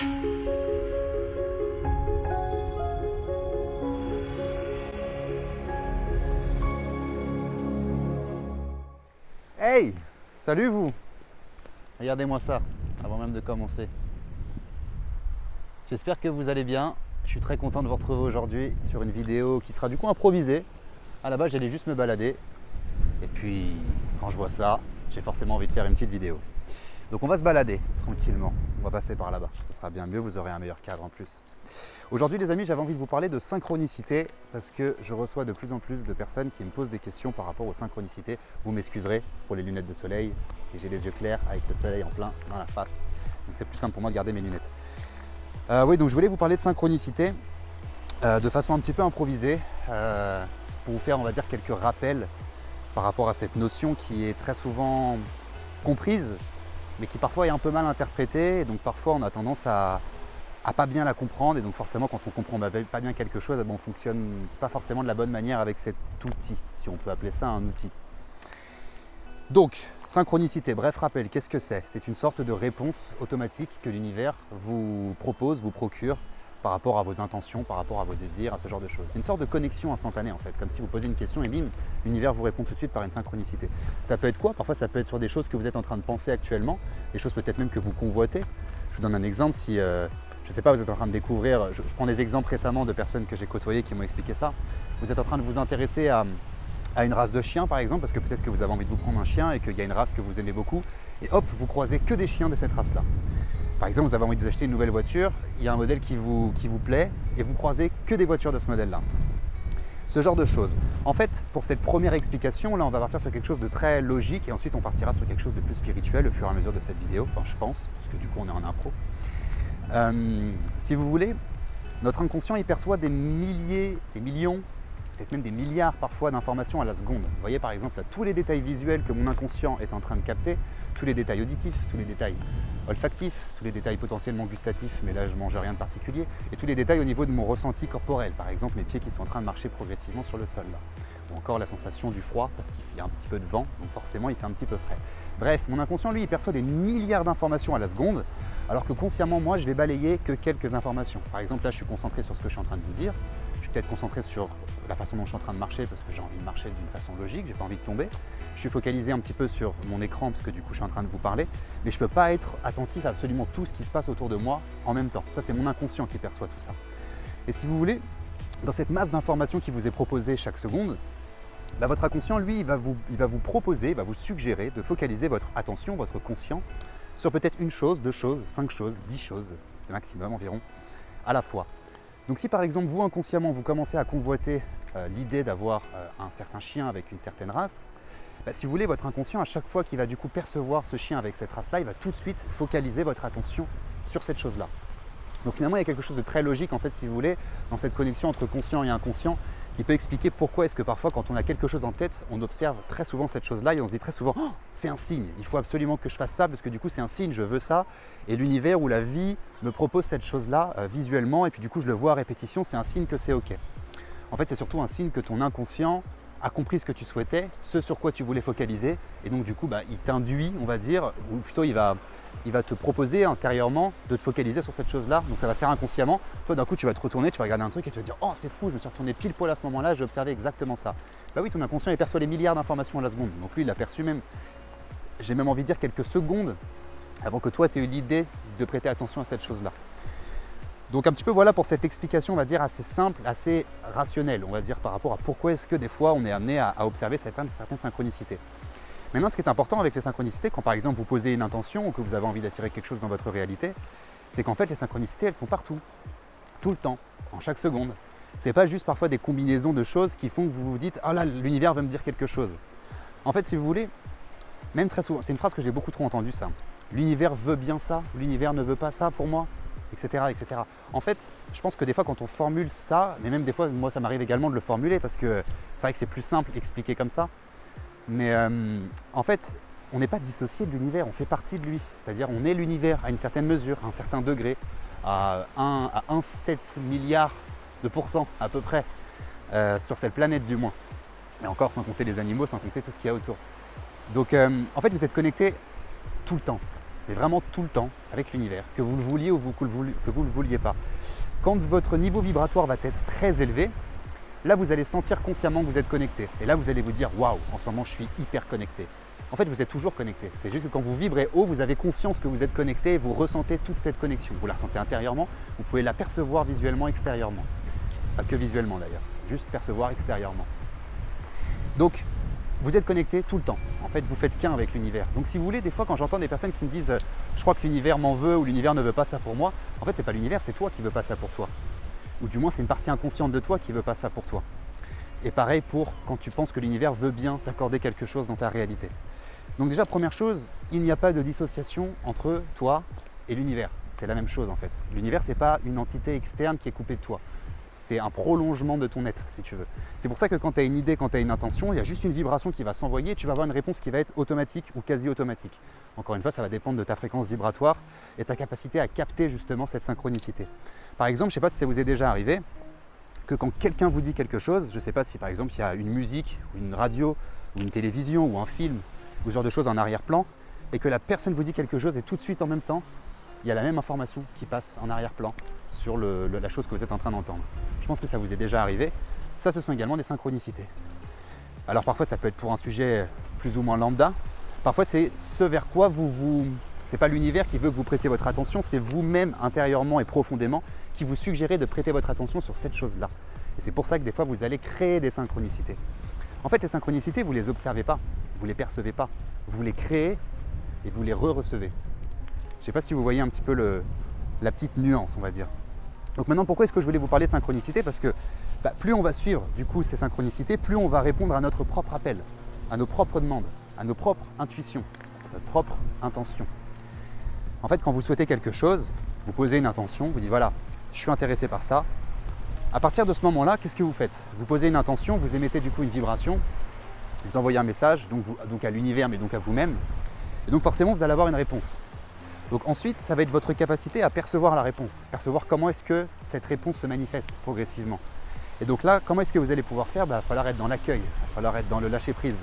Hey! Salut vous! Regardez-moi ça, avant même de commencer. J'espère que vous allez bien. Je suis très content de vous retrouver aujourd'hui sur une vidéo qui sera du coup improvisée. À la base, j'allais juste me balader. Et puis, quand je vois ça, j'ai forcément envie de faire une petite vidéo. Donc on va se balader tranquillement. On va passer par là-bas. Ce sera bien mieux, vous aurez un meilleur cadre en plus. Aujourd'hui les amis, j'avais envie de vous parler de synchronicité parce que je reçois de plus en plus de personnes qui me posent des questions par rapport aux synchronicités. Vous m'excuserez pour les lunettes de soleil et j'ai les yeux clairs avec le soleil en plein dans la face. Donc c'est plus simple pour moi de garder mes lunettes. Oui, donc je voulais vous parler de synchronicité de façon un petit peu improvisée pour vous faire, on va dire, quelques rappels par rapport à cette notion qui est très souvent comprise mais qui parfois est un peu mal interprétée, et donc parfois on a tendance à pas bien la comprendre, et donc forcément quand on comprend pas bien quelque chose, on ne fonctionne pas forcément de la bonne manière avec cet outil, si on peut appeler ça un outil. Donc, synchronicité, bref rappel, qu'est-ce que c'est? C'est une sorte de réponse automatique que l'univers vous propose, vous procure par rapport à vos intentions, par rapport à vos désirs, à ce genre de choses. C'est une sorte de connexion instantanée en fait, comme si vous posez une question et bim, l'univers vous répond tout de suite par une synchronicité. Ça peut être quoi? Parfois ça peut être sur des choses que vous êtes en train de penser actuellement, des choses peut-être même que vous convoitez. Je vous donne un exemple, si, je ne sais pas, vous êtes en train de découvrir, je prends des exemples récemment de personnes que j'ai côtoyées qui m'ont expliqué ça. Vous êtes en train de vous intéresser à une race de chien par exemple, parce que peut-être que vous avez envie de vous prendre un chien et qu'il y a une race que vous aimez beaucoup, et hop, vous croisez que des chiens de cette race-là. Par exemple, vous avez envie d'acheter une nouvelle voiture, il y a un modèle qui vous plaît et vous croisez que des voitures de ce modèle-là. Ce genre de choses. En fait, pour cette première explication, là, on va partir sur quelque chose de très logique et ensuite on partira sur quelque chose de plus spirituel au fur et à mesure de cette vidéo. Enfin, je pense, parce que du coup, on est en impro. Si vous voulez, notre inconscient, il perçoit des milliers, des millions, peut-être même des milliards parfois d'informations à la seconde. Vous voyez par exemple là, tous les détails visuels que mon inconscient est en train de capter, tous les détails auditifs, tous les détails olfactifs, tous les détails potentiellement gustatifs, mais là je ne mange rien de particulier, et tous les détails au niveau de mon ressenti corporel, par exemple mes pieds qui sont en train de marcher progressivement sur le sol là, ou encore la sensation du froid parce qu'il y a un petit peu de vent, donc forcément il fait un petit peu frais. Bref, mon inconscient lui il perçoit des milliards d'informations à la seconde, alors que consciemment moi je vais balayer que quelques informations. Par exemple là je suis concentré sur ce que je suis en train de vous dire, je suis peut-être concentré sur la façon dont je suis en train de marcher parce que j'ai envie de marcher d'une façon logique, j'ai pas envie de tomber. Je suis focalisé un petit peu sur mon écran parce que du coup je suis en train de vous parler, mais je ne peux pas être attentif à absolument tout ce qui se passe autour de moi en même temps. Ça c'est mon inconscient qui perçoit tout ça. Et si vous voulez, dans cette masse d'informations qui vous est proposée chaque seconde, votre inconscient lui il va vous proposer, il va vous suggérer de focaliser votre attention, votre conscient sur peut-être une chose, 2 choses, 5 choses, 10 choses, de maximum environ, à la fois. Donc si par exemple vous inconsciemment vous commencez à convoiter l'idée d'avoir un certain chien avec une certaine race, si vous voulez, votre inconscient à chaque fois qu'il va du coup percevoir ce chien avec cette race-là, il va tout de suite focaliser votre attention sur cette chose-là. Donc finalement il y a quelque chose de très logique en fait si vous voulez dans cette connexion entre conscient et inconscient qui peut expliquer pourquoi est-ce que parfois quand on a quelque chose en tête, on observe très souvent cette chose-là et on se dit très souvent oh, c'est un signe, il faut absolument que je fasse ça parce que du coup c'est un signe, je veux ça et l'univers ou la vie me propose cette chose-là visuellement et puis du coup je le vois à répétition, c'est un signe que c'est ok. En fait c'est surtout un signe que ton inconscient a compris ce que tu souhaitais, ce sur quoi tu voulais focaliser et donc du coup il t'induit on va dire, ou plutôt il va te proposer intérieurement de te focaliser sur cette chose-là, donc ça va se faire inconsciemment. Toi d'un coup tu vas te retourner, tu vas regarder un truc et tu vas te dire oh c'est fou, je me suis retourné pile poil à ce moment-là, j'ai observé exactement ça. Bah oui, ton inconscient il perçoit les milliards d'informations à la seconde, donc lui il l'a perçu même, j'ai même envie de dire quelques secondes avant que toi tu aies eu l'idée de prêter attention à cette chose-là. Donc un petit peu voilà pour cette explication on va dire assez simple, assez rationnelle on va dire par rapport à pourquoi est-ce que des fois on est amené à observer certaines synchronicités. Maintenant, ce qui est important avec les synchronicités, quand par exemple vous posez une intention ou que vous avez envie d'attirer quelque chose dans votre réalité, c'est qu'en fait les synchronicités elles sont partout, tout le temps, en chaque seconde. C'est pas juste parfois des combinaisons de choses qui font que vous vous dites « Ah là, l'univers veut me dire quelque chose ». En fait, si vous voulez, même très souvent, c'est une phrase que j'ai beaucoup trop entendue ça. L'univers veut bien ça, l'univers ne veut pas ça pour moi, etc., etc. En fait, je pense que des fois quand on formule ça, mais même des fois, moi ça m'arrive également de le formuler parce que c'est vrai que c'est plus simple expliqué comme ça. Mais en fait, on n'est pas dissocié de l'univers, on fait partie de lui. C'est-à-dire on est l'univers à une certaine mesure, à un certain degré, à 1,7 milliard de pourcents à peu près, sur cette planète du moins. Et encore sans compter les animaux, sans compter tout ce qu'il y a autour. Donc en fait vous êtes connecté tout le temps. mais vraiment tout le temps avec l'univers, que vous le vouliez ou que vous ne le vouliez pas. Quand votre niveau vibratoire va être très élevé, là vous allez sentir consciemment que vous êtes connecté. Et là vous allez vous dire waouh, en ce moment je suis hyper connecté. En fait vous êtes toujours connecté. C'est juste que quand vous vibrez haut, vous avez conscience que vous êtes connecté et vous ressentez toute cette connexion. Vous la ressentez intérieurement, vous pouvez la percevoir visuellement, extérieurement. Pas que visuellement d'ailleurs, juste percevoir extérieurement. Donc vous êtes connecté tout le temps. En fait, vous faites qu'un avec l'univers. Donc si vous voulez, des fois quand j'entends des personnes qui me disent je crois que l'univers m'en veut ou l'univers ne veut pas ça pour moi, en fait c'est pas l'univers, c'est toi qui veux pas ça pour toi. Ou du moins c'est une partie inconsciente de toi qui veut pas ça pour toi. Et pareil pour quand tu penses que l'univers veut bien t'accorder quelque chose dans ta réalité. Donc déjà première chose, il n'y a pas de dissociation entre toi et l'univers. C'est la même chose en fait. L'univers c'est pas une entité externe qui est coupée de toi. C'est un prolongement de ton être, si tu veux. C'est pour ça que quand tu as une idée, quand tu as une intention, il y a juste une vibration qui va s'envoyer et tu vas avoir une réponse qui va être automatique ou quasi automatique. Encore une fois, ça va dépendre de ta fréquence vibratoire et ta capacité à capter justement cette synchronicité. Par exemple, je ne sais pas si ça vous est déjà arrivé, que quand quelqu'un vous dit quelque chose, je ne sais pas si par exemple il y a une musique, ou une radio, ou une télévision, ou un film, ou ce genre de choses en arrière-plan, et que la personne vous dit quelque chose et tout de suite en même temps, il y a la même information qui passe en arrière-plan sur la chose que vous êtes en train d'entendre. Je pense que ça vous est déjà arrivé. Ça, ce sont également des synchronicités. Alors parfois, ça peut être pour un sujet plus ou moins lambda. Parfois, c'est ce vers quoi c'est pas l'univers qui veut que vous prêtiez votre attention, c'est vous-même intérieurement et profondément qui vous suggérez de prêter votre attention sur cette chose-là. Et c'est pour ça que des fois, vous allez créer des synchronicités. En fait, les synchronicités, vous ne les observez pas, vous ne les percevez pas. Vous les créez et vous les re-recevez. Je ne sais pas si vous voyez un petit peu la petite nuance, on va dire. Donc maintenant, pourquoi est-ce que je voulais vous parler de synchronicité? Parce que plus on va suivre du coup ces synchronicités, plus on va répondre à notre propre appel, à nos propres demandes, à nos propres intuitions, à notre propre intention. En fait, quand vous souhaitez quelque chose, vous posez une intention, vous dites voilà, je suis intéressé par ça. À partir de ce moment-là, qu'est-ce que vous faites? Vous posez une intention, vous émettez du coup une vibration, vous envoyez un message, donc à l'univers, mais donc à vous-même. Et donc forcément, vous allez avoir une réponse. Donc ensuite, ça va être votre capacité à percevoir la réponse, percevoir comment est-ce que cette réponse se manifeste progressivement. Et donc là, comment est-ce que vous allez pouvoir faire? Il va falloir être dans l'accueil, il va falloir être dans le lâcher-prise.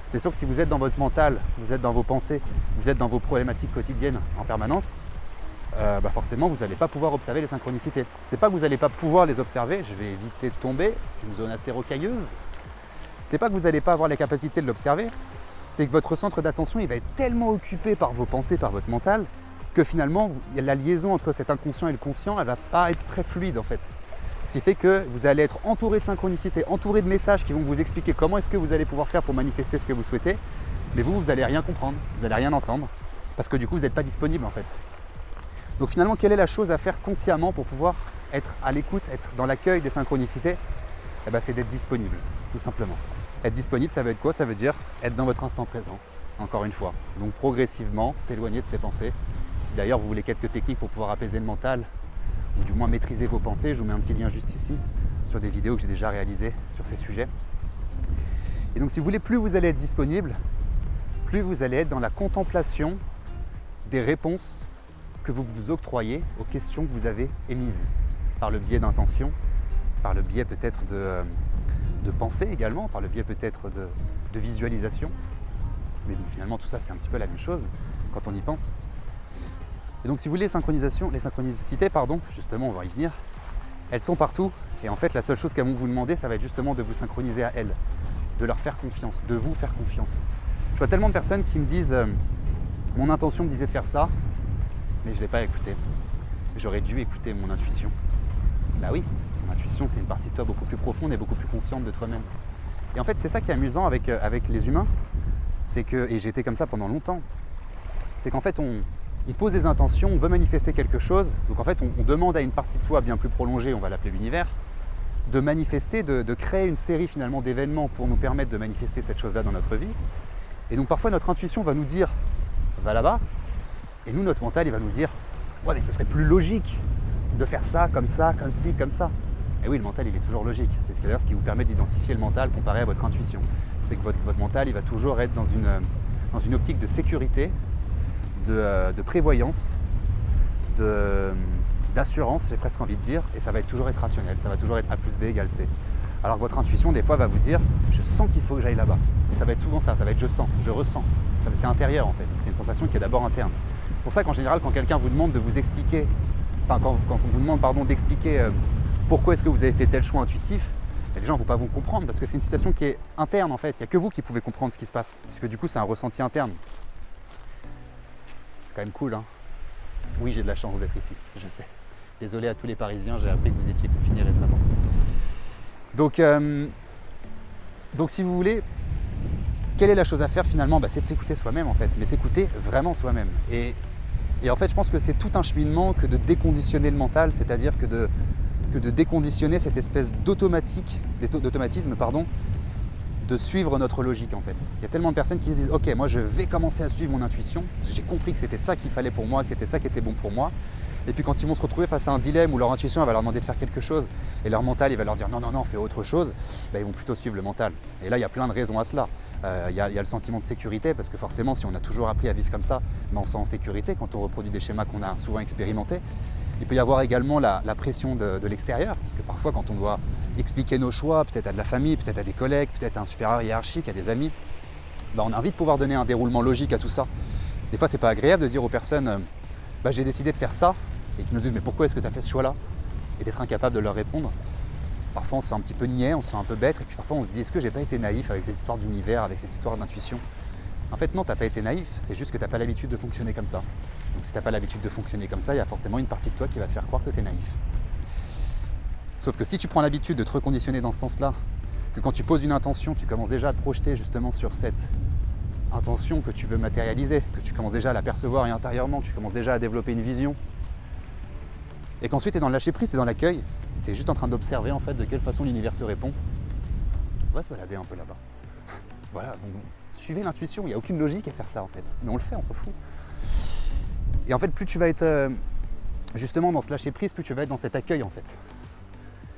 C'est sûr que si vous êtes dans votre mental, vous êtes dans vos pensées, vous êtes dans vos problématiques quotidiennes en permanence, forcément vous n'allez pas pouvoir observer les synchronicités. C'est pas que vous n'allez pas pouvoir les observer, je vais éviter de tomber, c'est une zone assez rocailleuse. C'est pas que vous n'allez pas avoir les capacités de l'observer, c'est que votre centre d'attention il va être tellement occupé par vos pensées, par votre mental, que finalement la liaison entre cet inconscient et le conscient, elle ne va pas être très fluide en fait. Ce qui fait que vous allez être entouré de synchronicités, entouré de messages qui vont vous expliquer comment est-ce que vous allez pouvoir faire pour manifester ce que vous souhaitez, mais vous n'allez rien comprendre, vous n'allez rien entendre, parce que du coup vous n'êtes pas disponible en fait. Donc finalement, quelle est la chose à faire consciemment pour pouvoir être à l'écoute, être dans l'accueil des synchronicités? C'est d'être disponible, tout simplement. Être disponible, ça veut être quoi? Ça veut dire être dans votre instant présent, encore une fois. Donc progressivement, s'éloigner de ses pensées. Si d'ailleurs vous voulez quelques techniques pour pouvoir apaiser le mental, ou du moins maîtriser vos pensées, je vous mets un petit lien juste ici, sur des vidéos que j'ai déjà réalisées sur ces sujets. Et donc si vous voulez, plus vous allez être disponible, plus vous allez être dans la contemplation des réponses que vous vous octroyez aux questions que vous avez émises, par le biais d'intention, par le biais peut-être de pensée également, par le biais peut-être de visualisation. Mais donc, finalement tout ça c'est un petit peu la même chose quand on y pense. Et donc si vous voulez, les synchronicités, justement on va y venir, elles sont partout. Et en fait la seule chose qu'elles vont vous demander, ça va être justement de vous synchroniser à elles, de leur faire confiance, de vous faire confiance. Je vois tellement de personnes qui me disent mon intention me disait de faire ça, mais je ne l'ai pas écouté. J'aurais dû écouter mon intuition. Bah oui, ton intuition c'est une partie de toi beaucoup plus profonde et beaucoup plus consciente de toi-même. Et en fait c'est ça qui est amusant avec les humains, c'est que, et j'ai été comme ça pendant longtemps, c'est qu'en fait on pose des intentions, on veut manifester quelque chose, donc en fait on demande à une partie de soi bien plus prolongée, on va l'appeler l'univers, de manifester, de créer une série finalement d'événements pour nous permettre de manifester cette chose-là dans notre vie. Et donc parfois notre intuition va nous dire va là-bas, et nous notre mental il va nous dire ouais mais ce serait plus logique de faire ça, comme ci, comme ça. Et oui, le mental il est toujours logique, c'est d'ailleurs ce qui vous permet d'identifier le mental comparé à votre intuition. C'est que votre mental il va toujours être dans une optique de sécurité, de prévoyance, d'assurance, j'ai presque envie de dire, et ça va toujours être rationnel, ça va toujours être A plus B égale C. Alors que votre intuition, des fois, va vous dire « je sens qu'il faut que j'aille là-bas ». Et ça va être souvent ça va être « je sens, je ressens ». C'est intérieur en fait, c'est une sensation qui est d'abord interne. C'est pour ça qu'en général, quand quelqu'un vous demande de vous expliquer, quand on vous demande d'expliquer pourquoi est-ce que vous avez fait tel choix intuitif, les gens ne vont pas vous comprendre parce que c'est une situation qui est interne en fait. Il n'y a que vous qui pouvez comprendre ce qui se passe, puisque du coup c'est un ressenti interne. C'est quand même cool, hein. Oui, j'ai de la chance d'être ici, je sais. Désolé à tous les Parisiens, j'ai appris que vous étiez confinés récemment. Donc si vous voulez, quelle est la chose à faire finalement? C'est de s'écouter soi-même en fait, mais s'écouter vraiment soi-même. Et en fait, je pense que c'est tout un cheminement que de déconditionner le mental, c'est-à-dire que de déconditionner cette espèce d'automatisme, de suivre notre logique en fait. Il y a tellement de personnes qui se disent « Ok, moi je vais commencer à suivre mon intuition, parce que j'ai compris que c'était ça qu'il fallait pour moi, que c'était ça qui était bon pour moi. » Et puis quand ils vont se retrouver face à un dilemme où leur intuition elle va leur demander de faire quelque chose et leur mental il va leur dire « Non, fais autre chose », ils vont plutôt suivre le mental. Et là, il y a plein de raisons à cela. Il y a le sentiment de sécurité, parce que forcément, si on a toujours appris à vivre comme ça, on se sent en sécurité quand on reproduit des schémas qu'on a souvent expérimentés. Il peut y avoir également la pression de l'extérieur, parce que parfois quand on doit expliquer nos choix, peut-être à de la famille, peut-être à des collègues, peut-être à un supérieur hiérarchique, à des amis, on a envie de pouvoir donner un déroulement logique à tout ça. Des fois, c'est pas agréable de dire aux personnes j'ai décidé de faire ça, et qu'ils nous disent mais pourquoi est-ce que tu as fait ce choix-là, et d'être incapable de leur répondre. Parfois on se sent un petit peu niais, on se sent un peu bête, et puis parfois on se dit est-ce que j'ai pas été naïf avec cette histoire d'univers, avec cette histoire d'intuition? En fait non, t'as pas été naïf, c'est juste que t'as pas l'habitude de fonctionner comme ça. Donc si t'as pas l'habitude de fonctionner comme ça, il y a forcément une partie de toi qui va te faire croire que t'es naïf. Sauf que si tu prends l'habitude de te reconditionner dans ce sens-là, que quand tu poses une intention, tu commences déjà à te projeter justement sur cette intention que tu veux matérialiser, que tu commences déjà à la percevoir intérieurement, que tu commences déjà à développer une vision, et qu'ensuite tu es dans le lâcher-prise, tu es dans l'accueil, tu es juste en train d'observer en fait de quelle façon l'univers te répond. On va se balader un peu là-bas. Voilà, donc suivez l'intuition, il n'y a aucune logique à faire ça en fait, mais on le fait, on s'en fout. Et en fait, plus tu vas être justement dans ce lâcher-prise, plus tu vas être dans cet accueil en fait.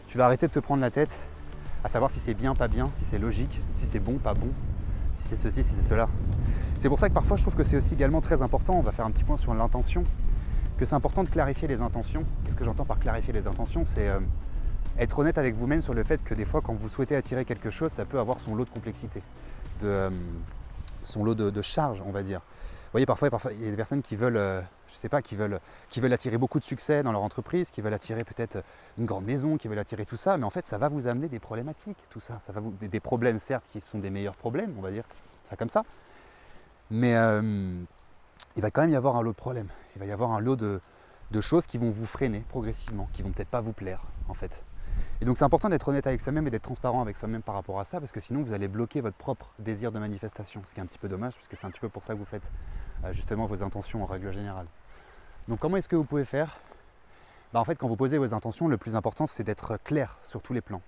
Tu vas arrêter de te prendre la tête à savoir si c'est bien, pas bien, si c'est logique, si c'est bon, pas bon, si c'est ceci, si c'est cela. C'est pour ça que parfois je trouve que c'est aussi également très important, on va faire un petit point sur l'intention, que c'est important de clarifier les intentions. Qu'est-ce que j'entends par clarifier les intentions? C'est être honnête avec vous-même sur le fait que des fois, quand vous souhaitez attirer quelque chose, ça peut avoir son lot de complexité, son lot de charge, on va dire. Vous voyez, parfois, il y a des personnes qui veulent, qui veulent attirer beaucoup de succès dans leur entreprise, qui veulent attirer peut-être une grande maison, qui veulent attirer tout ça, mais en fait, ça va vous amener des problématiques, tout ça. Ça va des problèmes, certes, qui sont des meilleurs problèmes, on va dire ça comme ça, mais il va quand même y avoir un lot de problèmes. Il va y avoir un lot de choses qui vont vous freiner progressivement, qui vont peut-être pas vous plaire, en fait. Et donc c'est important d'être honnête avec soi-même et d'être transparent avec soi-même par rapport à ça, parce que sinon vous allez bloquer votre propre désir de manifestation, ce qui est un petit peu dommage, parce que c'est un petit peu pour ça que vous faites justement vos intentions en règle générale. Donc comment est-ce que vous pouvez faire? En fait, quand vous posez vos intentions, le plus important c'est d'être clair sur tous les plans.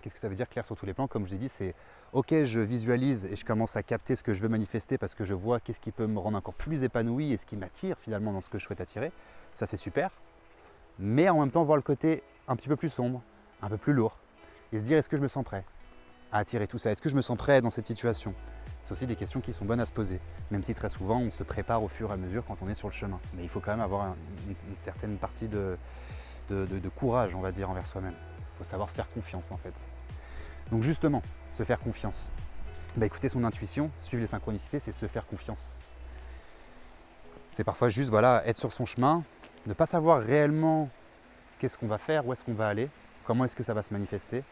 Qu'est-ce que ça veut dire clair sur tous les plans? Comme je l'ai dit, c'est ok, je visualise et je commence à capter ce que je veux manifester parce que je vois qu'est-ce qui peut me rendre encore plus épanoui et ce qui m'attire finalement dans ce que je souhaite attirer. Ça c'est super. Mais en même temps voir le côté un petit peu plus sombre, un peu plus lourd, et se dire est-ce que je me sens prêt à attirer tout ça? Est-ce que je me sens prêt dans cette situation? C'est aussi des questions qui sont bonnes à se poser, même si très souvent on se prépare au fur et à mesure quand on est sur le chemin. Mais il faut quand même avoir une certaine partie de courage, on va dire, envers soi-même. Il faut savoir se faire confiance en fait. Donc justement, se faire confiance. Écouter son intuition, suivre les synchronicités, c'est se faire confiance. C'est parfois juste être sur son chemin, ne pas savoir réellement qu'est-ce qu'on va faire, où est-ce qu'on va aller, comment est-ce que ça va se manifester,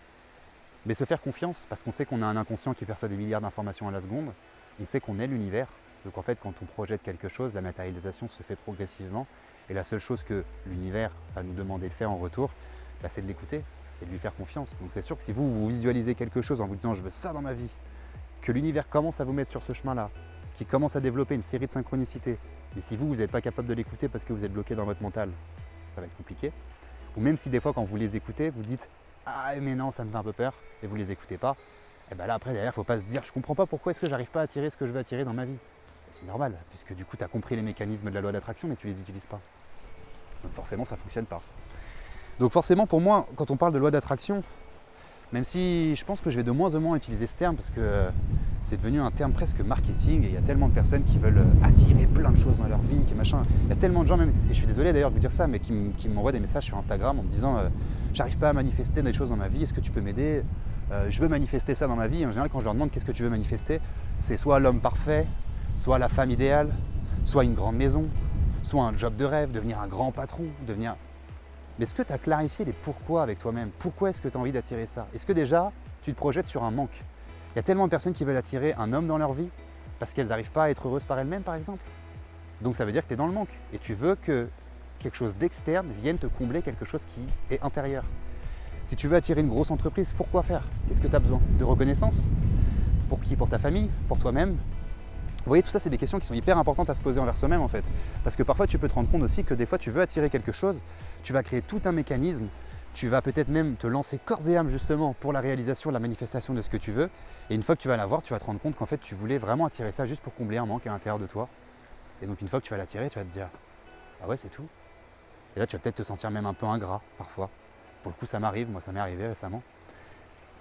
mais se faire confiance parce qu'on sait qu'on a un inconscient qui perçoit des milliards d'informations à la seconde, on sait qu'on est l'univers, donc en fait quand on projette quelque chose, la matérialisation se fait progressivement et la seule chose que l'univers va nous demander de faire en retour, c'est de l'écouter, c'est de lui faire confiance. Donc c'est sûr que si vous visualisez quelque chose en vous disant je veux ça dans ma vie, que l'univers commence à vous mettre sur ce chemin-là, qui commence à développer une série de synchronicités, mais si vous n'êtes pas capable de l'écouter parce que vous êtes bloqué dans votre mental, ça va être compliqué. Ou même si des fois quand vous les écoutez, vous dites ah mais non ça me fait un peu peur et vous les écoutez pas, et là après derrière il ne faut pas se dire je comprends pas pourquoi est-ce que j'arrive pas à attirer ce que je veux attirer dans ma vie. C'est normal, puisque du coup tu as compris les mécanismes de la loi d'attraction mais tu les utilises pas. Donc forcément ça ne fonctionne pas. Donc forcément pour moi, quand on parle de loi d'attraction, même si je pense que je vais de moins en moins utiliser ce terme parce que c'est devenu un terme presque marketing et il y a tellement de personnes qui veulent attirer plein de choses dans leur vie, il y a tellement de gens, même, et je suis désolé d'ailleurs de vous dire ça, mais qui m'envoient des messages sur Instagram en me disant j'arrive pas à manifester des choses dans ma vie, est-ce que tu peux m'aider? Je veux manifester ça dans ma vie. En général quand je leur demande qu'est-ce que tu veux manifester, c'est soit l'homme parfait, soit la femme idéale, soit une grande maison, soit un job de rêve, devenir un grand patron, devenir... Mais est-ce que tu as clarifié les pourquoi avec toi-même? Pourquoi est-ce que tu as envie d'attirer ça? Est-ce que déjà, tu te projettes sur un manque? Il y a tellement de personnes qui veulent attirer un homme dans leur vie parce qu'elles n'arrivent pas à être heureuses par elles-mêmes, par exemple. Donc ça veut dire que tu es dans le manque et tu veux que quelque chose d'externe vienne te combler quelque chose qui est intérieur. Si tu veux attirer une grosse entreprise, pourquoi faire? Qu'est-ce que tu as besoin? De reconnaissance? Pour qui? Pour ta famille? Pour toi-même? Vous voyez, tout ça, c'est des questions qui sont hyper importantes à se poser envers soi-même en fait. Parce que parfois, tu peux te rendre compte aussi que des fois, tu veux attirer quelque chose, tu vas créer tout un mécanisme, tu vas peut-être même te lancer corps et âme justement pour la réalisation, la manifestation de ce que tu veux. Et une fois que tu vas l'avoir, tu vas te rendre compte qu'en fait, tu voulais vraiment attirer ça juste pour combler un manque à l'intérieur de toi. Et donc, une fois que tu vas l'attirer, tu vas te dire « Ah ouais, c'est tout ». Et là, tu vas peut-être te sentir même un peu ingrat parfois. Pour le coup, ça m'arrive, moi ça m'est arrivé récemment.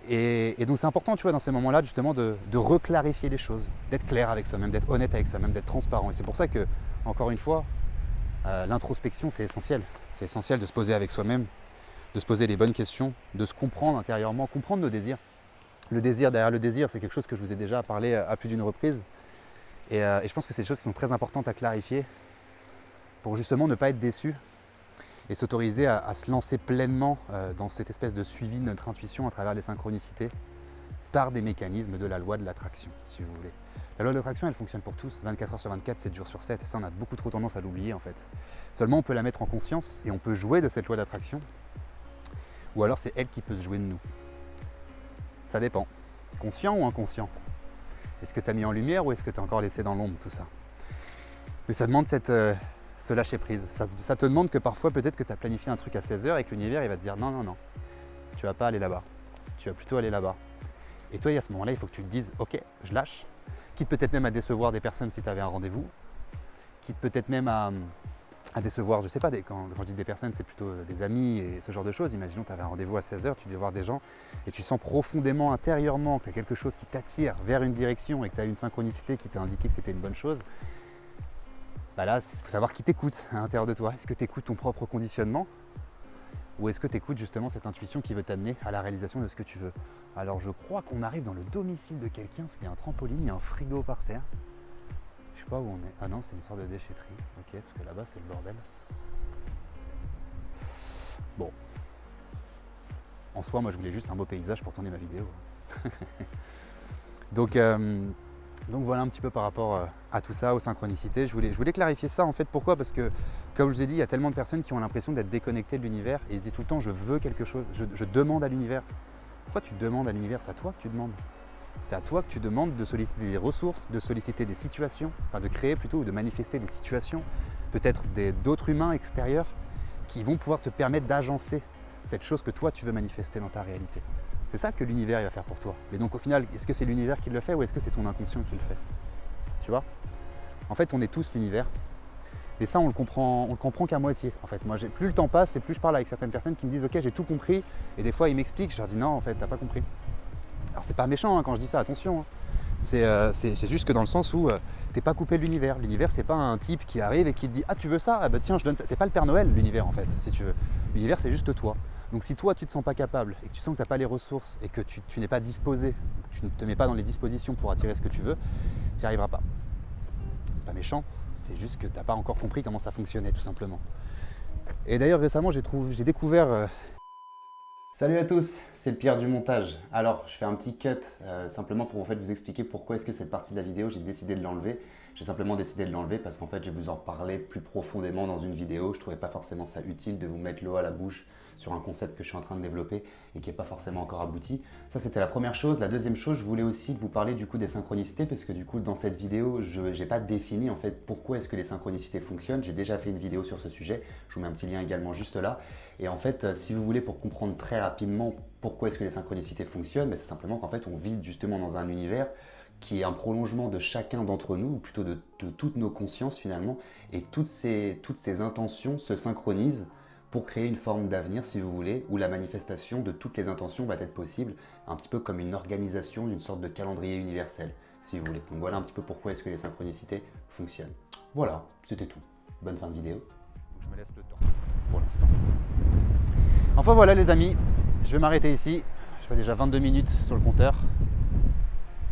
Et donc c'est important, tu vois, dans ces moments-là, justement, de reclarifier les choses, d'être clair avec soi-même, d'être honnête avec soi-même, d'être transparent. Et c'est pour ça que, encore une fois, l'introspection, c'est essentiel. C'est essentiel de se poser avec soi-même, de se poser les bonnes questions, de se comprendre intérieurement, comprendre nos désirs. Le désir derrière le désir, c'est quelque chose que je vous ai déjà parlé à plus d'une reprise. Et je pense que c'est des choses qui sont très importantes à clarifier pour justement ne pas être déçu et s'autoriser à se lancer pleinement dans cette espèce de suivi de notre intuition à travers les synchronicités par des mécanismes de la loi de l'attraction, si vous voulez. La loi de l'attraction, elle fonctionne pour tous, 24 heures sur 24, 7 jours sur 7, et ça, on a beaucoup trop tendance à l'oublier en fait. Seulement, on peut la mettre en conscience et on peut jouer de cette loi d'attraction, ou alors c'est elle qui peut se jouer de nous. Ça dépend. Conscient ou inconscient? Est-ce que tu as mis en lumière ou est-ce que tu as encore laissé dans l'ombre tout ça? Mais ça demande ce lâcher prise. Ça te demande que parfois, peut-être que tu as planifié un truc à 16h et que l'univers il va te dire non, non, non, tu vas pas aller là-bas, tu vas plutôt aller là-bas. Et toi, à ce moment-là, il faut que tu te dises ok, je lâche, quitte peut-être même à décevoir des personnes si tu avais un rendez-vous, quitte peut-être même à décevoir, je sais pas, quand je dis des personnes, c'est plutôt des amis et ce genre de choses. Imaginons que tu avais un rendez-vous à 16h, tu devais voir des gens et tu sens profondément, intérieurement, que tu as quelque chose qui t'attire vers une direction et que tu as une synchronicité qui t'a indiqué que c'était une bonne chose. Bah là, il faut savoir qui t'écoute à l'intérieur de toi. Est-ce que tu écoutes ton propre conditionnement ou est-ce que tu écoutes justement cette intuition qui veut t'amener à la réalisation de ce que tu veux? Alors je crois qu'on arrive dans le domicile de quelqu'un parce qu'il y a un trampoline, il y a un frigo par terre. Je sais pas où on est. Ah non, c'est une sorte de déchetterie. Ok, parce que là-bas c'est le bordel. Bon. En soi, moi je voulais juste un beau paysage pour tourner ma vidéo. Donc voilà un petit peu par rapport à tout ça, aux synchronicités. Je voulais clarifier ça en fait. Pourquoi? Parce que comme je vous ai dit, il y a tellement de personnes qui ont l'impression d'être déconnectées de l'univers et ils disent tout le temps je veux quelque chose, je demande à l'univers. Pourquoi tu demandes à l'univers? C'est à toi que tu demandes. C'est à toi que tu demandes de solliciter des ressources, de solliciter des situations, enfin de créer plutôt ou de manifester des situations, peut-être d'autres humains extérieurs qui vont pouvoir te permettre d'agencer cette chose que toi tu veux manifester dans ta réalité. C'est ça que l'univers va faire pour toi. Mais donc au final, est-ce que c'est l'univers qui le fait ou est-ce que c'est ton inconscient qui le fait? Tu vois? En fait, on est tous l'univers. Et ça, on le comprend qu'à moitié. En fait, moi, plus le temps passe et plus je parle avec certaines personnes qui me disent ok, j'ai tout compris. Et des fois, ils m'expliquent. Je leur dis non, en fait, t'as pas compris. Alors c'est pas méchant hein, quand je dis ça, attention. Hein. C'est juste que dans le sens où t'es pas coupé de l'univers. L'univers, c'est pas un type qui arrive et qui te dit ah tu veux ça? Ah bah tiens, je donne ça. C'est pas le Père Noël, l'univers en fait, si tu veux. L'univers, c'est juste toi. Donc si toi tu te sens pas capable et que tu sens que tu n'as pas les ressources et que tu n'es pas disposé, que tu ne te mets pas dans les dispositions pour attirer ce que tu veux, tu n'y arriveras pas. C'est pas méchant, c'est juste que tu n'as pas encore compris comment ça fonctionnait tout simplement. Et d'ailleurs récemment j'ai découvert... Salut à tous, c'est le Pierre du montage. Alors je fais un petit cut simplement pour en fait vous expliquer pourquoi est-ce que cette partie de la vidéo j'ai décidé de l'enlever. J'ai simplement décidé de l'enlever parce qu'en fait je vais vous en parler plus profondément dans une vidéo. Je ne trouvais pas forcément ça utile de vous mettre l'eau à la bouche sur un concept que je suis en train de développer et qui n'est pas forcément encore abouti. Ça c'était la première chose. La deuxième chose, je voulais aussi vous parler du coup des synchronicités parce que du coup dans cette vidéo, je n'ai pas défini en fait pourquoi est-ce que les synchronicités fonctionnent. J'ai déjà fait une vidéo sur ce sujet, je vous mets un petit lien également juste là. Et en fait, si vous voulez pour comprendre très rapidement pourquoi est-ce que les synchronicités fonctionnent, c'est simplement qu'en fait on vit justement dans un univers qui est un prolongement de chacun d'entre nous, ou plutôt de toutes nos consciences finalement, et toutes ces intentions se synchronisent pour créer une forme d'avenir, si vous voulez, où la manifestation de toutes les intentions va être possible, un petit peu comme une organisation d'une sorte de calendrier universel, si vous voulez. Donc voilà un petit peu pourquoi est-ce que les synchronicités fonctionnent. Voilà, c'était tout. Bonne fin de vidéo. Je me laisse le temps pour l'instant. Enfin voilà les amis, je vais m'arrêter ici. Je fais déjà 22 minutes sur le compteur.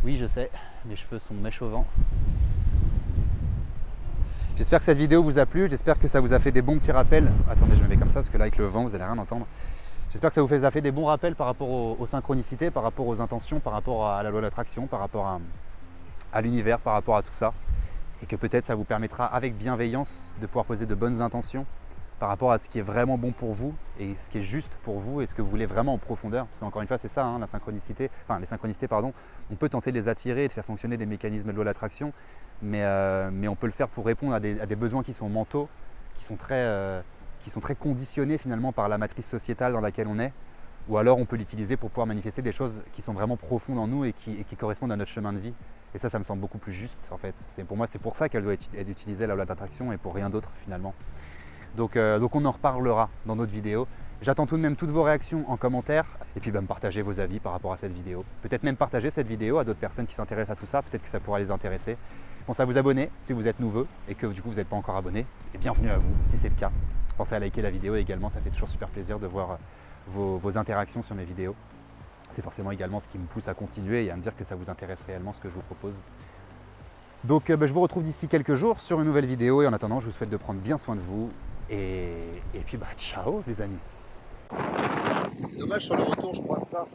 Oui, je sais, mes cheveux sont mèche au vent. J'espère que cette vidéo vous a plu, j'espère que ça vous a fait des bons petits rappels. Attendez, je me mets comme ça parce que là avec le vent, vous n'allez rien entendre. J'espère que ça vous a fait des bons rappels par rapport aux synchronicités, par rapport aux intentions, par rapport à la loi d'attraction, par rapport à l'univers, par rapport à tout ça. Et que peut-être ça vous permettra avec bienveillance de pouvoir poser de bonnes intentions par rapport à ce qui est vraiment bon pour vous et ce qui est juste pour vous et ce que vous voulez vraiment en profondeur. Parce qu'encore une fois, c'est ça, hein, la synchronicité, enfin les synchronicités, pardon, on peut tenter de les attirer et de faire fonctionner des mécanismes de loi d'attraction, mais on peut le faire pour répondre à des besoins qui sont mentaux, qui sont très conditionnés finalement par la matrice sociétale dans laquelle on est, ou alors on peut l'utiliser pour pouvoir manifester des choses qui sont vraiment profondes en nous et qui correspondent à notre chemin de vie. Et ça me semble beaucoup plus juste en fait. Pour moi, c'est pour ça qu'elle doit être utilisée, la loi d'attraction, et pour rien d'autre finalement. Donc on en reparlera dans d'autres vidéos. J'attends tout de même toutes vos réactions en commentaire et puis me partager vos avis par rapport à cette vidéo. Peut-être même partager cette vidéo à d'autres personnes qui s'intéressent à tout ça, peut-être que ça pourra les intéresser. Pensez à vous abonner si vous êtes nouveau et que du coup vous n'êtes pas encore abonné. Et bienvenue à vous si c'est le cas. Pensez à liker la vidéo également, ça fait toujours super plaisir de voir vos interactions sur mes vidéos. C'est forcément également ce qui me pousse à continuer et à me dire que ça vous intéresse réellement ce que je vous propose. Donc je vous retrouve d'ici quelques jours sur une nouvelle vidéo et en attendant je vous souhaite de prendre bien soin de vous et puis ciao les amis. C'est dommage sur le retour je crois ça.